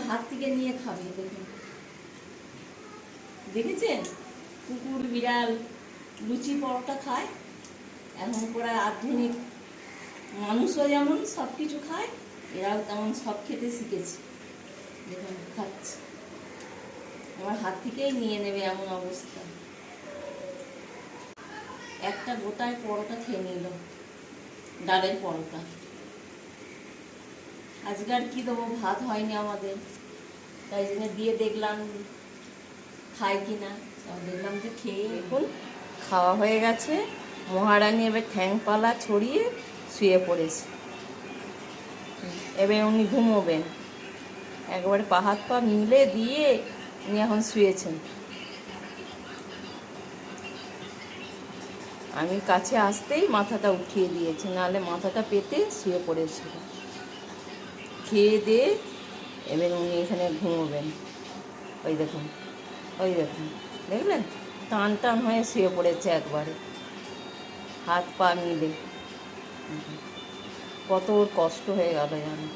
হাত থেকে নিয়ে খাবে। দেখুন, দেখেছেন কুকুর বিড়াল লুচি পরোটা খায়, এখন পুরা আধুনিক মানুষও যেমন সব কিছু খায়, এরাও তেমন সব খেতে শিখেছে। দেখুন খাচ্ছে, আমার হাত থেকেই নিয়ে নেবে এমন অবস্থা। একটা গোটায় পরোটা খেয়ে নিল, ডালের পরোটা। আজকে আর কি দেবো, ভাত হয়নি আমাদের, তাই জন্য দিয়ে দেখলাম খায় কিনা। দেখলাম যে খেয়ে, দেখুন খাওয়া হয়ে গেছে। মহারানী এবার ঠ্যাং পালা ছড়িয়ে শুয়ে পড়েছে। এবার উনি ঘুমোবেন, একবারে পা হাত পা মিলে দিয়ে উনি এখন শুয়েছেন। আমি কাছে আসতেই মাথাটা উঠিয়ে দিয়েছি, নাহলে মাথাটা পেতে শুয়ে পড়েছিল। খেয়ে দিয়ে এবার উনি এখানে ঘুমোবেন। ওই দেখুন, ওই দেখুন, দেখলেন টান টান হয়ে শুয়ে পড়েছে একবারে, হাত পা মিলে। কত ওর কষ্ট হয়ে গেল জানো।